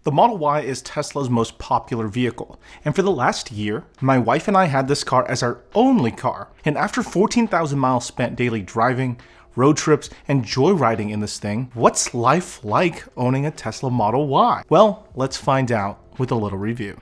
The Model Y is Tesla's most popular vehicle, and for the last year, my wife and I had this car as our only car. And after 14,000 miles spent daily driving, road trips, and joyriding in this thing, what's life like owning a Tesla Model Y? Well, let's find out with a little review.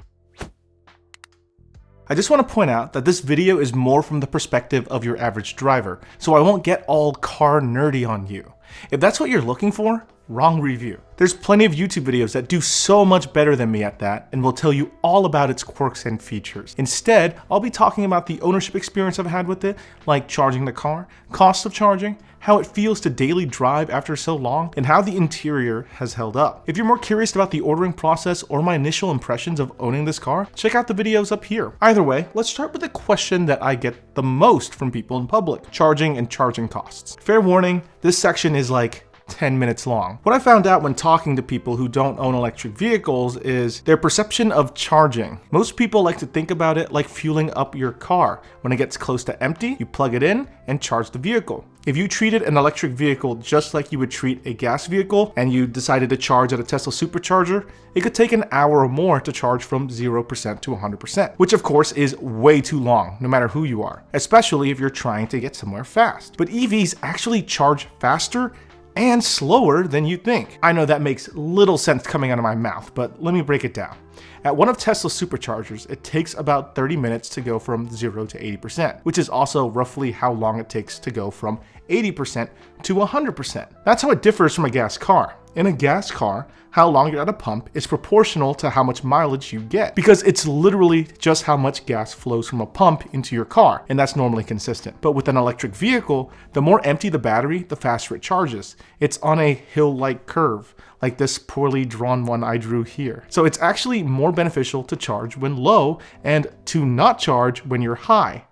I just want to point out that this video is more from the perspective of your average driver, so I won't get all car nerdy on you. If that's what you're looking for, wrong review. There's plenty of YouTube videos that do so much better than me at that and will tell you all about its quirks and features. Instead, I'll be talking about the ownership experience I've had with it, like charging the car, cost of charging, how it feels to daily drive after so long, and how the interior has held up. If you're more curious about the ordering process or my initial impressions of owning this car, check out the videos up here. Either way, let's start with the question that I get the most from people in public: charging and charging costs. Fair warning, this section is like 10 minutes long. What I found out when talking to people who don't own electric vehicles is their perception of charging. Most people like to think about it like fueling up your car. When it gets close to empty, you plug it in and charge the vehicle. If you treated an electric vehicle just like you would treat a gas vehicle and you decided to charge at a Tesla supercharger, it could take an hour or more to charge from 0% to 100%, which of course is way too long, no matter who you are, especially if you're trying to get somewhere fast. But EVs actually charge faster and slower than you think. I know that makes little sense coming out of my mouth, but let me break it down. At one of Tesla's superchargers, it takes about 30 minutes to go from 0 to 80%, which is also roughly how long it takes to go from 80% to 100%. That's how it differs from a gas car. In a gas car, how long you're at a pump is proportional to how much mileage you get, because it's literally just how much gas flows from a pump into your car, and that's normally consistent. But with an electric vehicle, the more empty the battery, the faster it charges. It's on a hill-like curve, like this poorly drawn one I drew here. So it's actually more beneficial to charge when low and to not charge when you're high.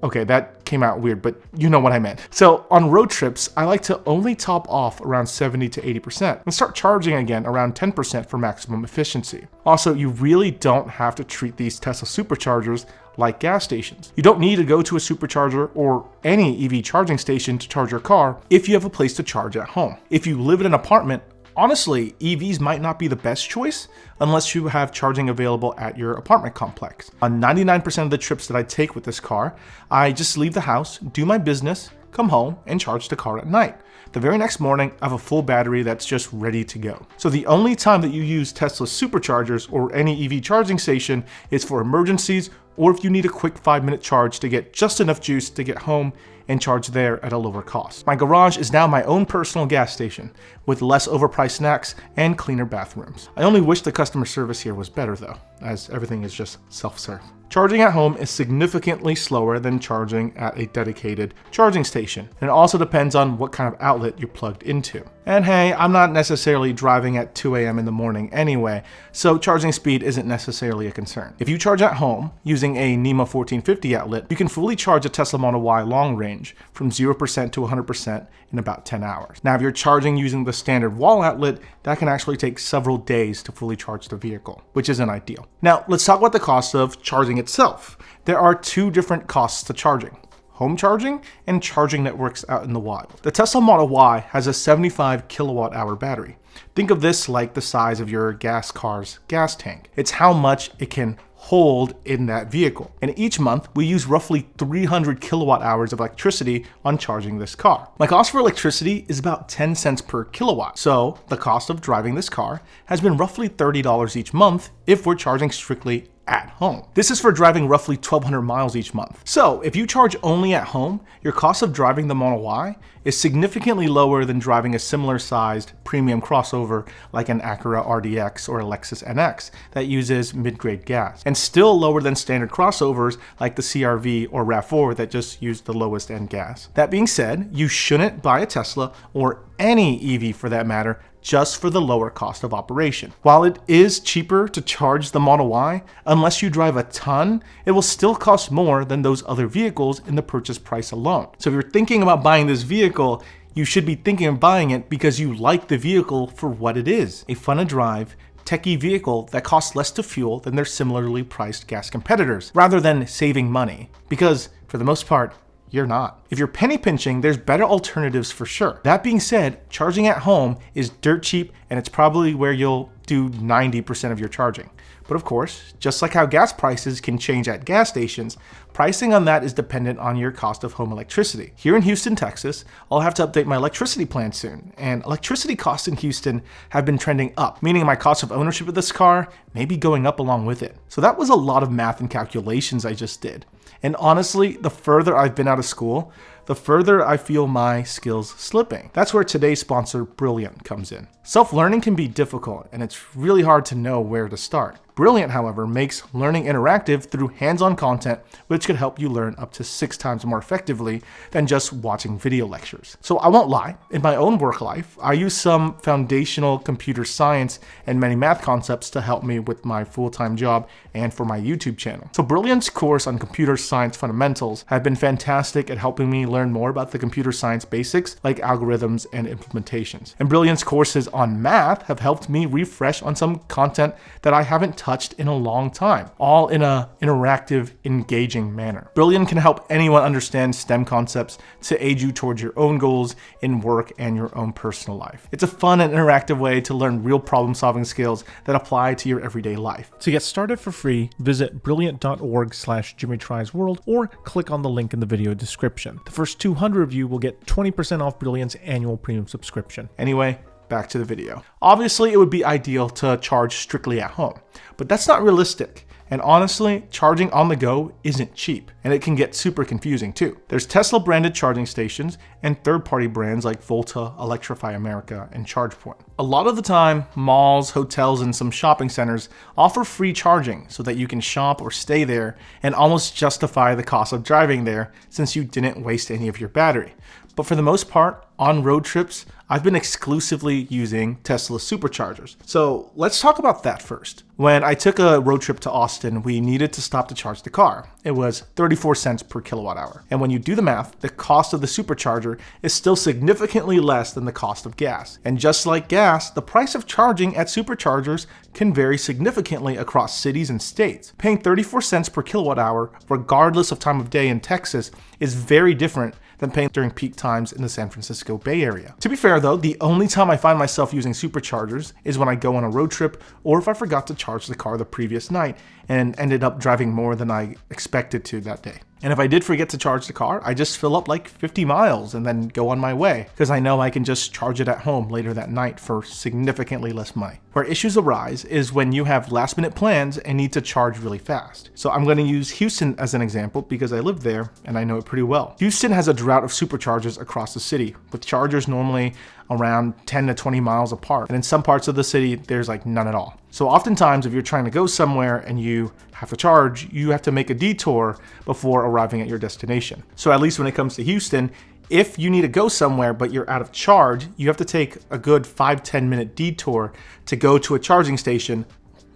Okay, that came out weird, but you know what I meant. So on road trips, I like to only top off around 70 to 80% and start charging again around 10% for maximum efficiency. Also, you really don't have to treat these Tesla superchargers like gas stations. You don't need to go to a supercharger or any EV charging station to charge your car if you have a place to charge at home. If you live in an apartment, honestly, EVs might not be the best choice unless you have charging available at your apartment complex. On 99% of the trips that I take with this car, I just leave the house, do my business, come home, and charge the car at night. The very next morning, I have a full battery that's just ready to go. So the only time that you use Tesla's superchargers or any EV charging station is for emergencies or if you need a quick 5-minute charge to get just enough juice to get home and charge there at a lower cost. My garage is now my own personal gas station with less overpriced snacks and cleaner bathrooms. I only wish the customer service here was better though, as everything is just self-serve. Charging at home is significantly slower than charging at a dedicated charging station. And it also depends on what kind of outlet you're plugged into. And hey, I'm not necessarily driving at 2 a.m. in the morning anyway, so charging speed isn't necessarily a concern. If you charge at home using a NEMA 1450 outlet, you can fully charge a Tesla Model Y long range from 0% to 100% in about 10 hours. Now, if you're charging using the standard wall outlet, that can actually take several days to fully charge the vehicle, which isn't ideal. Now, let's talk about the cost of charging itself. There are two different costs to charging: home charging and charging networks out in the wild. The Tesla Model Y has a 75 kilowatt hour battery. Think of this like the size of your gas car's gas tank. It's how much it can hold in that vehicle. And each month, we use roughly 300 kilowatt hours of electricity on charging this car. My cost for electricity is about 10 cents per kilowatt. So the cost of driving this car has been roughly $30 each month if we're charging strictly at home. This is for driving roughly 1,200 miles each month. So if you charge only at home, your cost of driving the Model Y is significantly lower than driving a similar sized premium crossover like an Acura RDX or a Lexus NX that uses mid-grade gas, and still lower than standard crossovers like the CR-V or RAV4 that just use the lowest end gas. That being said, you shouldn't buy a Tesla or any EV for that matter just for the lower cost of operation. While it is cheaper to charge the Model Y, unless you drive a ton, it will still cost more than those other vehicles in the purchase price alone. So if you're thinking about buying this vehicle, you should be thinking of buying it because you like the vehicle for what it is: a fun to drive, techie vehicle that costs less to fuel than their similarly priced gas competitors, rather than saving money, because for the most part, you're not. If you're penny pinching, there's better alternatives for sure. That being said, charging at home is dirt cheap, and it's probably where you'll do 90% of your charging. But of course, just like how gas prices can change at gas stations, pricing on that is dependent on your cost of home electricity. Here in Houston, Texas, I'll have to update my electricity plan soon, and electricity costs in Houston have been trending up, meaning my cost of ownership of this car may be going up along with it. So that was a lot of math and calculations I just did. And honestly, the further I've been out of school, the further I feel my skills slipping. That's where today's sponsor, Brilliant, comes in. Self-learning can be difficult, and it's really hard to know where to start. Brilliant, however, makes learning interactive through hands-on content, which could help you learn up to 6 times more effectively than just watching video lectures. So I won't lie, in my own work life, I use some foundational computer science and many math concepts to help me with my full-time job and for my YouTube channel. So Brilliant's course on computer science fundamentals have been fantastic at helping me learn more about the computer science basics like algorithms and implementations. And Brilliant's courses on math have helped me refresh on some content that I haven't touched in a long time, all in a interactive, engaging manner. Brilliant can help anyone understand STEM concepts to aid you towards your own goals in work and your own personal life. It's a fun and interactive way to learn real problem-solving skills that apply to your everyday life. To get started for free, visit brilliant.org/JimmyTriesWorld or click on the link in the video description. The first 200 of you will get 20% off Brilliant's annual premium subscription. Anyway, back to the video. Obviously, it would be ideal to charge strictly at home, but that's not realistic. And honestly, charging on the go isn't cheap, and it can get super confusing too. There's Tesla branded charging stations and third-party brands like Volta, Electrify America, and ChargePoint. A lot of the time, malls, hotels, and some shopping centers offer free charging so that you can shop or stay there and almost justify the cost of driving there since you didn't waste any of your battery. But for the most part, on road trips, I've been exclusively using Tesla superchargers. So let's talk about that first. When I took a road trip to Austin, we needed to stop to charge the car. It was 34 cents per kilowatt hour. And when you do the math, the cost of the supercharger is still significantly less than the cost of gas. And just like gas, the price of charging at superchargers can vary significantly across cities and states. Paying 34 cents per kilowatt hour, regardless of time of day in Texas, is very different than paying during peak times in the San Francisco Bay Area. To be fair though, the only time I find myself using superchargers is when I go on a road trip or if I forgot to charge the car the previous night and ended up driving more than I expected to that day. And if I did forget to charge the car, I just fill up like 50 miles and then go on my way because I know I can just charge it at home later that night for significantly less money. Where issues arise is when you have last minute plans and need to charge really fast. So I'm going to use Houston as an example because I live there and I know it pretty well. Houston has a drought of superchargers across the city, with chargers normally around 10 to 20 miles apart. And in some parts of the city, there's like none at all. So oftentimes if you're trying to go somewhere and you have to charge, you have to make a detour before arriving at your destination. So at least when it comes to Houston, if you need to go somewhere but you're out of charge, you have to take a good 5-10 minute detour to go to a charging station,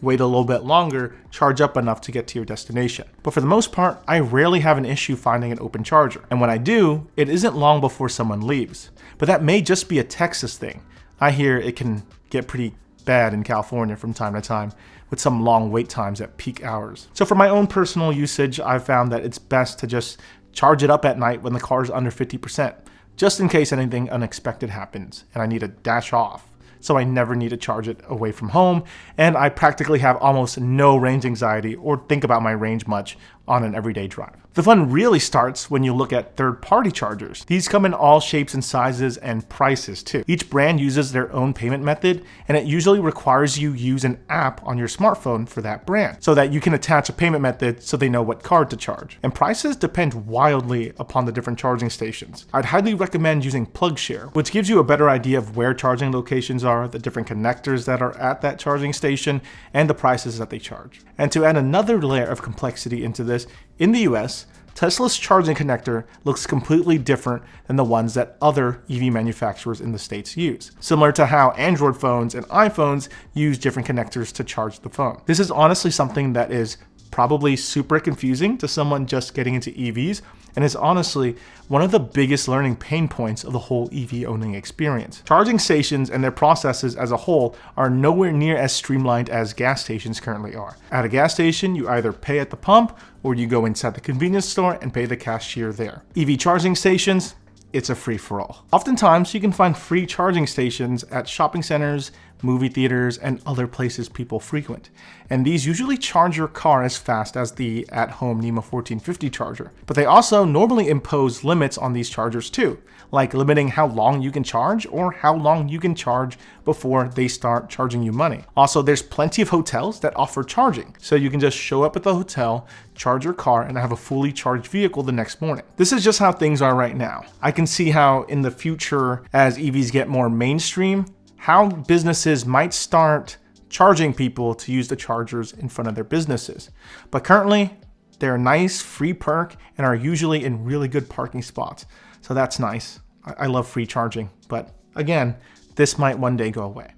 wait a little bit longer, charge up enough to get to your destination. But for the most part, I rarely have an issue finding an open charger. And when I do, it isn't long before someone leaves. But that may just be a Texas thing. I hear it can get pretty bad in California from time to time with some long wait times at peak hours. So for my own personal usage, I've found that it's best to just charge it up at night when the car is under 50%, just in case anything unexpected happens and I need to dash off. So I never need to charge it away from home, and I practically have almost no range anxiety or think about my range much on an everyday drive. The fun really starts when you look at third-party chargers. These come in all shapes and sizes and prices too. Each brand uses their own payment method, and it usually requires you use an app on your smartphone for that brand so that you can attach a payment method so they know what card to charge. And prices depend wildly upon the different charging stations. I'd highly recommend using PlugShare, which gives you a better idea of where charging locations are, the different connectors that are at that charging station, and the prices that they charge. And to add another layer of complexity into this, in the US, Tesla's charging connector looks completely different than the ones that other EV manufacturers in the States use, similar to how Android phones and iPhones use different connectors to charge the phone. This is honestly something that is probably super confusing to someone just getting into EVs, and is honestly one of the biggest learning pain points of the whole EV owning experience. Charging stations and their processes as a whole are nowhere near as streamlined as gas stations currently are. At a gas station, you either pay at the pump or you go inside the convenience store and pay the cashier there. EV charging stations, it's a free-for-all. Oftentimes, you can find free charging stations at shopping centers, movie theaters, and other places people frequent. And these usually charge your car as fast as the at-home NEMA 1450 charger. But they also normally impose limits on these chargers too, like limiting how long you can charge or how long you can charge before they start charging you money. Also, there's plenty of hotels that offer charging, so you can just show up at the hotel, charge your car, and have a fully charged vehicle the next morning. This is just how things are right now. I can see how in the future, as EVs get more mainstream, how businesses might start charging people to use the chargers in front of their businesses. But currently, they're a nice free perk and are usually in really good parking spots. So that's nice. I love free charging, but again, this might one day go away.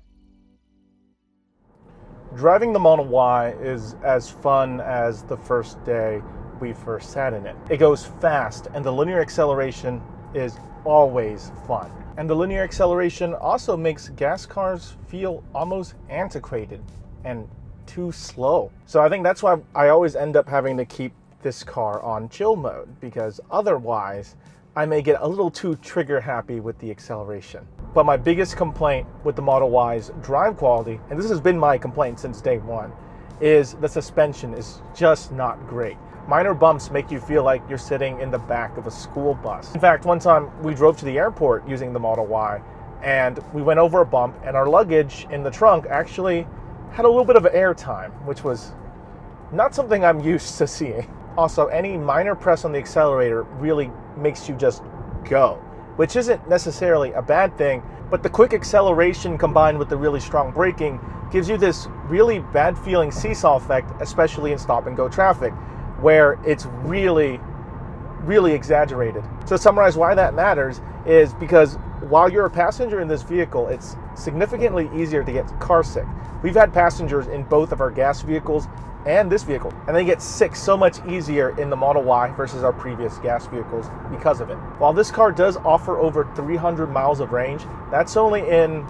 Driving the Model Y is as fun as the first day we first sat in it. It goes fast, and the linear acceleration is always fun. And the linear acceleration also makes gas cars feel almost antiquated and too slow. So I think that's why I always end up having to keep this car on chill mode, because otherwise I may get a little too trigger happy with the acceleration. But my biggest complaint with the Model Y's drive quality, and this has been my complaint since day one, is the suspension is just not great. Minor bumps make you feel like you're sitting in the back of a school bus. In fact, one time we drove to the airport using the Model Y, and we went over a bump, and our luggage in the trunk actually had a little bit of air time, which was not something I'm used to seeing. Also, any minor press on the accelerator really makes you just go, which isn't necessarily a bad thing, but the quick acceleration combined with the really strong braking gives you this really bad feeling seesaw effect, especially in stop and go traffic, where it's really exaggerated. To summarize why that matters is because while you're a passenger in this vehicle, it's significantly easier to get car sick. We've had passengers in both of our gas vehicles and this vehicle, and they get sick so much easier in the Model Y versus our previous gas vehicles because of it. While this car does offer over 300 miles of range, that's only in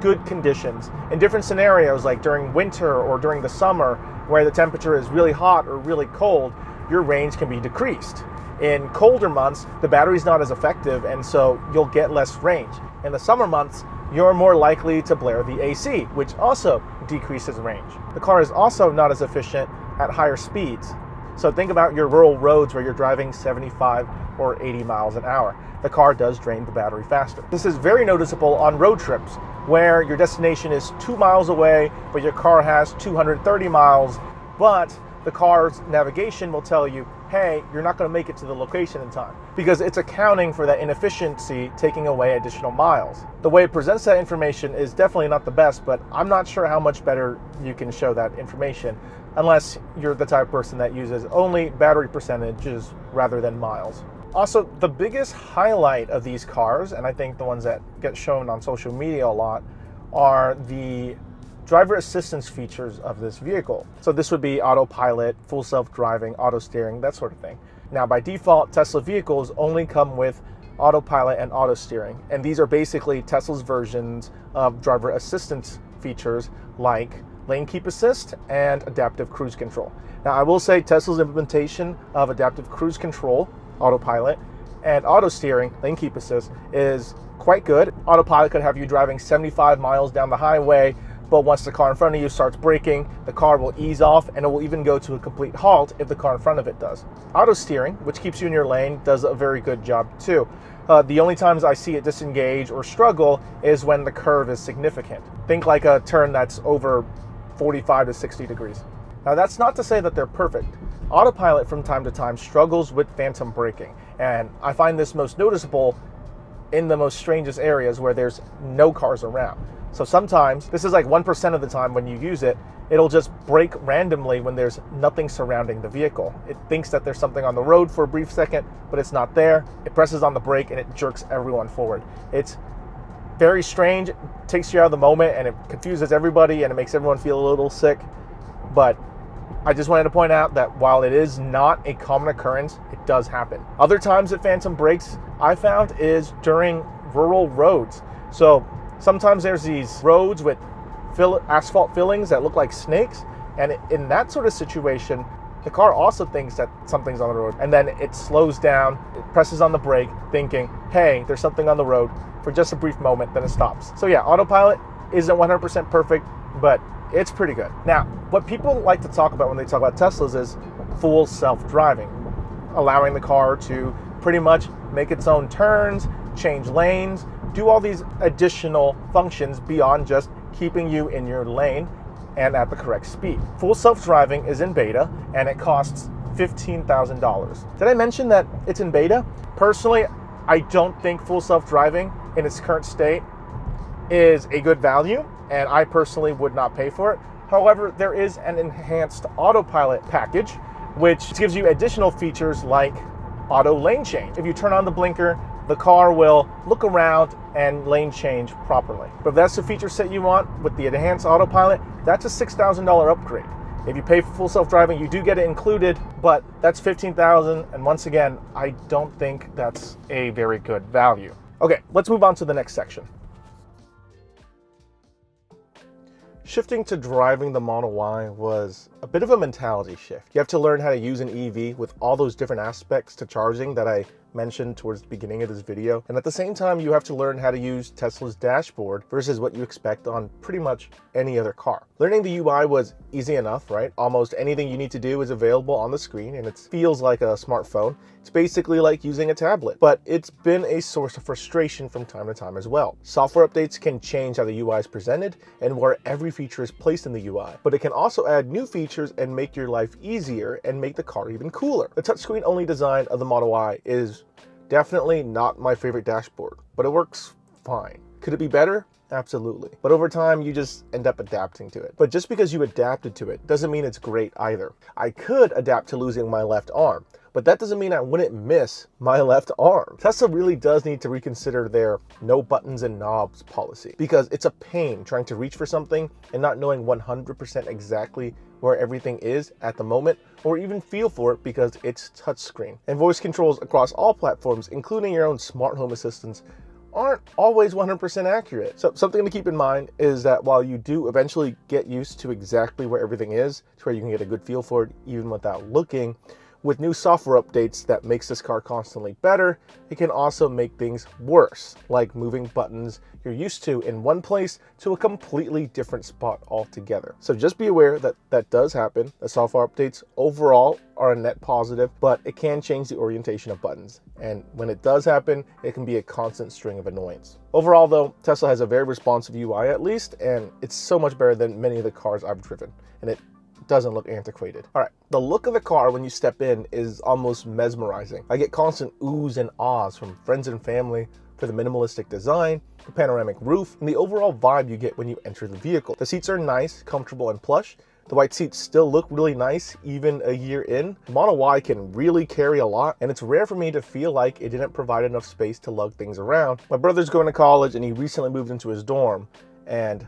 good conditions. In different scenarios, like during winter or during the summer, where the temperature is really hot or really cold, your range can be decreased. In colder months, the battery's not as effective, and so you'll get less range. In the summer months, you're more likely to blare the AC, which also decreases range. The car is also not as efficient at higher speeds. So think about your rural roads where you're driving 75 or 80 miles an hour. The car does drain the battery faster. This is very noticeable on road trips where your destination is 2 miles away, but your car has 230 miles, but the car's navigation will tell you, hey, you're not going to make it to the location in time, because it's accounting for that inefficiency, taking away additional miles. The way it presents that information is definitely not the best, but I'm not sure how much better you can show that information unless you're the type of person that uses only battery percentages rather than miles. Also, the biggest highlight of these cars, and I think the ones that get shown on social media a lot, are the driver assistance features of this vehicle. So this would be autopilot, full self-driving, auto steering, that sort of thing. Now, by default, Tesla vehicles only come with autopilot and auto steering, and these are basically Tesla's versions of driver assistance features like lane keep assist and adaptive cruise control. Now, I will say Tesla's implementation of adaptive cruise control, autopilot, and auto steering, lane keep assist, is quite good. Autopilot could have you driving 75 miles down the highway, but once the car in front of you starts braking, the car will ease off, and it will even go to a complete halt if the car in front of it does. Auto steering, which keeps you in your lane, does a very good job too. The only times I see it disengage or struggle is when the curve is significant. Think like a turn that's over 45 to 60 degrees. Now, that's not to say that they're perfect. Autopilot from time to time struggles with phantom braking, and I find this most noticeable in the most strangest areas where there's no cars around. So sometimes, this is like 1% of the time when you use it, it'll just brake randomly when there's nothing surrounding the vehicle. It thinks that there's something on the road for a brief second, but it's not there. It presses on the brake and it jerks everyone forward. It's very strange, it takes you out of the moment, and it confuses everybody and it makes everyone feel a little sick. But I just wanted to point out that while it is not a common occurrence, it does happen. Other times that phantom brakes I found is during rural roads. So sometimes there's these roads with asphalt fillings that look like snakes, and in that sort of situation, the car also thinks that something's on the road, and then it slows down, it presses on the brake, thinking, hey, there's something on the road, for just a brief moment, then it stops. So yeah, autopilot, isn't 100% perfect, but it's pretty good. Now, what people like to talk about when they talk about Teslas is full self-driving, allowing the car to pretty much make its own turns, change lanes, do all these additional functions beyond just keeping you in your lane and at the correct speed. Full self-driving is in beta and it costs $15,000. Did I mention that it's in beta? Personally, I don't think full self-driving in its current state is a good value, and I personally would not pay for it. However, there is an enhanced autopilot package, which gives you additional features like auto lane change. If you turn on the blinker, the car will look around and lane change properly. But if that's the feature set you want with the enhanced autopilot, that's a $6,000 upgrade. If you pay for full self-driving, you do get it included, but that's $15,000. And once again, I don't think that's a very good value. Okay, let's move on to the next section. Shifting to driving the Model Y was a bit of a mentality shift. You have to learn how to use an EV with all those different aspects to charging that I mentioned towards the beginning of this video. And at the same time, you have to learn how to use Tesla's dashboard versus what you expect on pretty much any other car. Learning the UI was easy enough, right? Almost anything you need to do is available on the screen and it feels like a smartphone. It's basically like using a tablet, but it's been a source of frustration from time to time as well. Software updates can change how the UI is presented and where every feature is placed in the UI, but it can also add new features and make your life easier and make the car even cooler. The touchscreen only design of the Model Y is definitely not my favorite dashboard, but it works fine. Could it be better? Absolutely. But over time, you just end up adapting to it. But just because you adapted to it doesn't mean it's great either. I could adapt to losing my left arm, but that doesn't mean I wouldn't miss my left arm. Tesla really does need to reconsider their no buttons and knobs policy, because it's a pain trying to reach for something and not knowing 100% exactly where everything is at the moment, or even feel for it because it's touchscreen. And voice controls across all platforms, including your own smart home assistants, aren't always 100% accurate. So something to keep in mind is that while you do eventually get used to exactly where everything is, to where you can get a good feel for it even without looking, with new software updates that makes this car constantly better, it can also make things worse, like moving buttons you're used to in one place to a completely different spot altogether. So just be aware that that does happen. The software updates overall are a net positive, but it can change the orientation of buttons. And when it does happen, it can be a constant string of annoyance. Overall though, Tesla has a very responsive UI at least, and it's so much better than many of the cars I've driven. And it doesn't look antiquated. All right, the look of the car when you step in is almost mesmerizing. I get constant oohs and ahs from friends and family for the minimalistic design, the panoramic roof, and the overall vibe you get when you enter the vehicle. The seats are nice, comfortable, and plush. The white seats still look really nice even a year in. The Model Y can really carry a lot, and it's rare for me to feel like it didn't provide enough space to lug things around. My brother's going to college and he recently moved into his dorm, and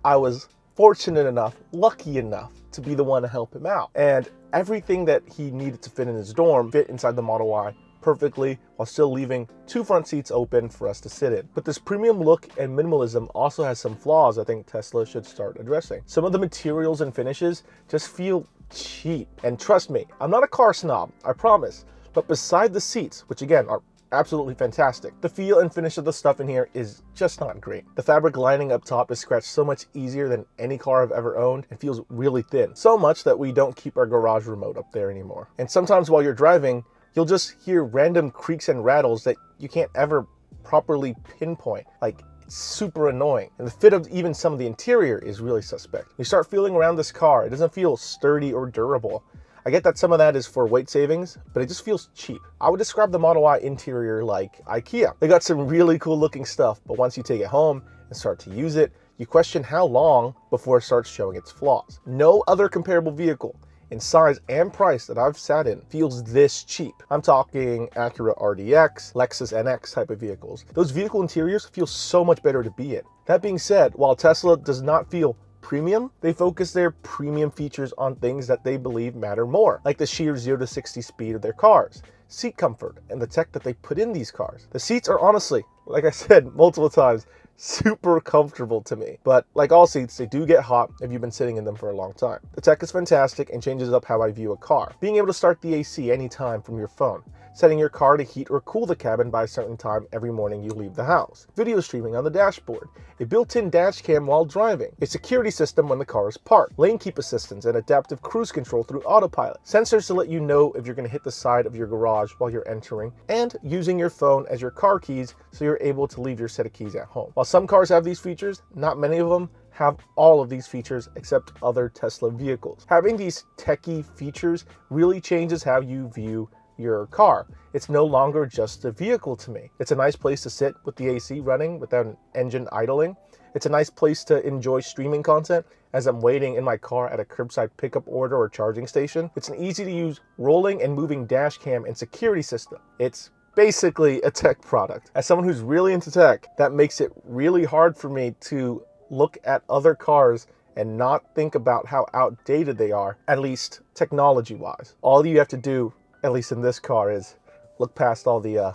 I was fortunate enough, lucky enough, to be the one to help him out. And everything that he needed to fit in his dorm fit inside the Model Y perfectly, while still leaving two front seats open for us to sit in. But this premium look and minimalism also has some flaws I think Tesla should start addressing. Some of the materials and finishes just feel cheap. And trust me, I'm not a car snob, I promise. But beside the seats, which again are absolutely fantastic, the feel and finish of the stuff in here is just not great. The fabric lining up top is scratched so much easier than any car I've ever owned. It feels really thin, so much that we don't keep our garage remote up there anymore. And sometimes while you're driving, you'll just hear random creaks and rattles that you can't ever properly pinpoint. Like, it's super annoying. And the fit of even some of the interior is really suspect. You start feeling around this car, it doesn't feel sturdy or durable. I get that some of that is for weight savings, but it just feels cheap. I would describe the Model Y interior like IKEA. They got some really cool looking stuff, but once you take it home and start to use it, you question how long before it starts showing its flaws. No other comparable vehicle in size and price that I've sat in feels this cheap. I'm talking Acura RDX, Lexus NX type of vehicles. Those vehicle interiors feel so much better to be in. That being said, while Tesla does not feel premium, they focus their premium features on things that they believe matter more, like the sheer 0 to 60 speed of their cars, seat comfort, and the tech that they put in these cars. The seats are honestly like I said multiple times, super comfortable to me. But like all seats, they do get hot if you've been sitting in them for a long time. The tech is fantastic and changes up how I view a car. Being able to start the AC anytime from your phone, setting your car to heat or cool the cabin by a certain time every morning you leave the house, video streaming on the dashboard, a built-in dash cam while driving, a security system when the car is parked, lane keep assistance and adaptive cruise control through autopilot, sensors to let you know if you're going to hit the side of your garage while you're entering, and using your phone as your car keys so you're able to leave your set of keys at home. While some cars have these features, not many of them have all of these features except other Tesla vehicles. Having these techie features really changes how you view your car. It's no longer just a vehicle to me. It's a nice place to sit with the AC running without an engine idling. It's a nice place to enjoy streaming content as I'm waiting in my car at a curbside pickup order or charging station. It's an easy to use rolling and moving dash cam and security system. It's basically a tech product. As someone who's really into tech, that makes it really hard for me to look at other cars and not think about how outdated they are, at least technology-wise. All you have to do, at least in this car, is look past all the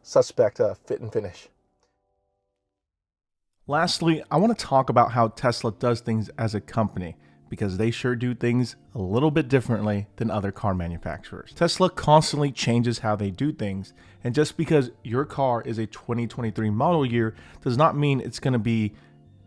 suspect fit and finish. Lastly, I want to talk about how Tesla does things as a company, because they sure do things a little bit differently than other car manufacturers. Tesla constantly changes how they do things, and just because your car is a 2023 model year does not mean it's going to be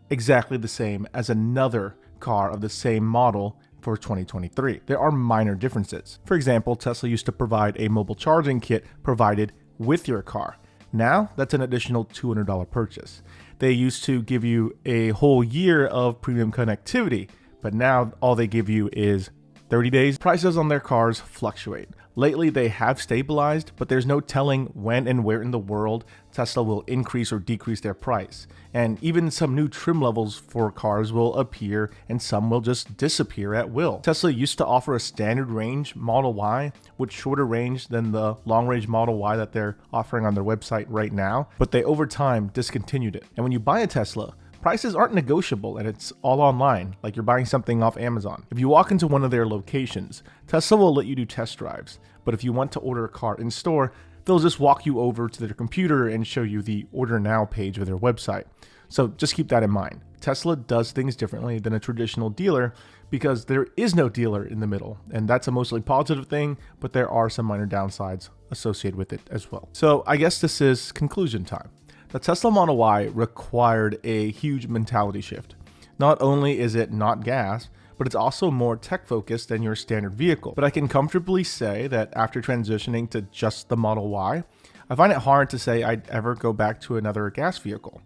exactly the same as another car of the same model for 2023. There are minor differences. For example, Tesla used to provide a mobile charging kit provided with your car. Now, that's an additional $200 purchase. They used to give you a whole year of premium connectivity, but now all they give you is 30 days. Prices on their cars fluctuate. Lately, they have stabilized, but there's no telling when and where in the world Tesla will increase or decrease their price. And even some new trim levels for cars will appear and some will just disappear at will. Tesla used to offer a standard range Model Y with shorter range than the long range Model Y that they're offering on their website right now, but they over time discontinued it. And when you buy a Tesla, prices aren't negotiable and it's all online, like you're buying something off Amazon. If you walk into one of their locations, Tesla will let you do test drives, but if you want to order a car in store, they'll just walk you over to their computer and show you the Order Now page of their website. So just keep that in mind. Tesla does things differently than a traditional dealer because there is no dealer in the middle, and that's a mostly positive thing, but there are some minor downsides associated with it as well. So I guess this is conclusion time. The Tesla Model Y required a huge mentality shift. Not only is it not gas, but it's also more tech focused than your standard vehicle. But I can comfortably say that after transitioning to just the Model Y, I find it hard to say I'd ever go back to another gas vehicle.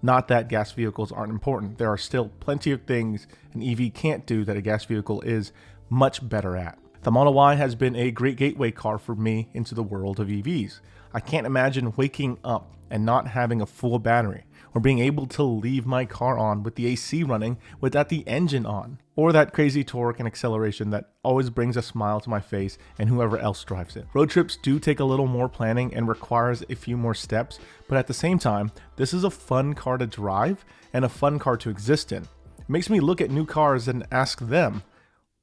Not that gas vehicles aren't important. There are still plenty of things an EV can't do that a gas vehicle is much better at. The Model Y has been a great gateway car for me into the world of EVs. I can't imagine waking up and not having a full battery, or being able to leave my car on with the AC running without the engine on, or that crazy torque and acceleration that always brings a smile to my face and whoever else drives it. Road trips do take a little more planning and requires a few more steps, but at the same time, this is a fun car to drive and a fun car to exist in. It makes me look at new cars and ask them,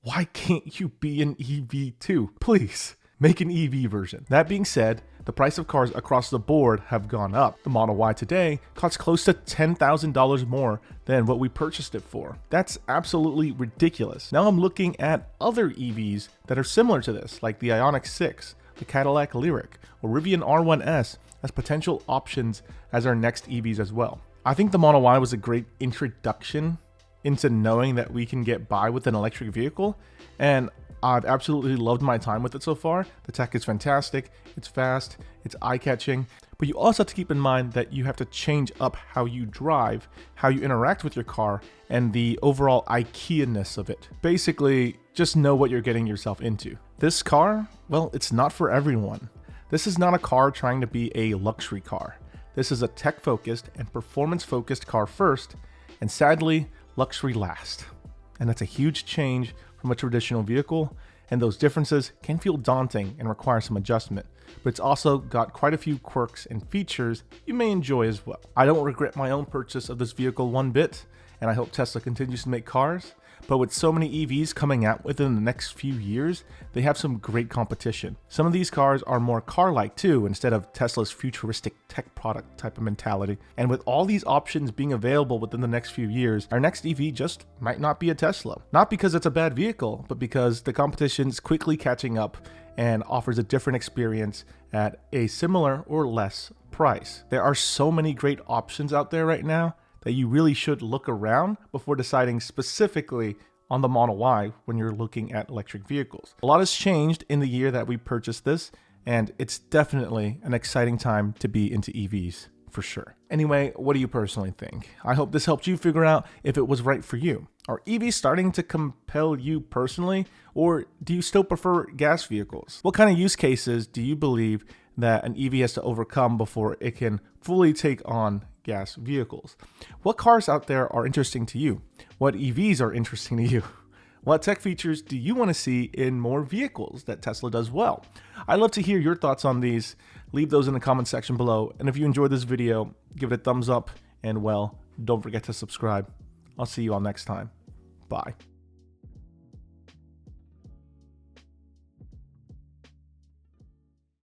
why can't you be an EV too? Please, make an EV version. That being said, the price of cars across the board have gone up. The Model Y today costs close to $10,000 more than what we purchased it for. That's absolutely ridiculous. Now I'm looking at other EVs that are similar to this, like the Ioniq 6, the Cadillac Lyriq, or Rivian R1S as potential options as our next EVs as well. I think the Model Y was a great introduction into knowing that we can get by with an electric vehicle, and I've absolutely loved my time with it so far. The tech is fantastic, it's fast, it's eye-catching, but you also have to keep in mind that you have to change up how you drive, how you interact with your car, and the overall IKEA-ness of it. Basically, just know what you're getting yourself into. This car, well, it's not for everyone. This is not a car trying to be a luxury car. This is a tech-focused and performance-focused car first, and sadly, luxury last. And that's a huge change from a traditional vehicle, and those differences can feel daunting and require some adjustment, but it's also got quite a few quirks and features you may enjoy as well. I don't regret my own purchase of this vehicle one bit, and I hope Tesla continues to make cars, But with so many EVs coming out within the next few years, they have some great competition. Some of these cars are more car-like too, instead of Tesla's futuristic tech product type of mentality. And with all these options being available within the next few years, our next EV just might not be a Tesla. Not because it's a bad vehicle, but because the competition is quickly catching up and offers a different experience at a similar or less price. There are so many great options out there right now that you really should look around before deciding specifically on the Model Y when you're looking at electric vehicles. A lot has changed in the year that we purchased this, and it's definitely an exciting time to be into EVs for sure. Anyway, what do you personally think? I hope this helped you figure out if it was right for you. Are EVs starting to compel you personally, or do you still prefer gas vehicles? What kind of use cases do you believe that an EV has to overcome before it can fully take on gas vehicles? What cars out there are interesting to you? What EVs are interesting to you? What tech features do you want to see in more vehicles that Tesla does well? I'd love to hear your thoughts on these. Leave those in the comment section below. And if you enjoyed this video, give it a thumbs up, and well, don't forget to subscribe. I'll see you all next time. Bye.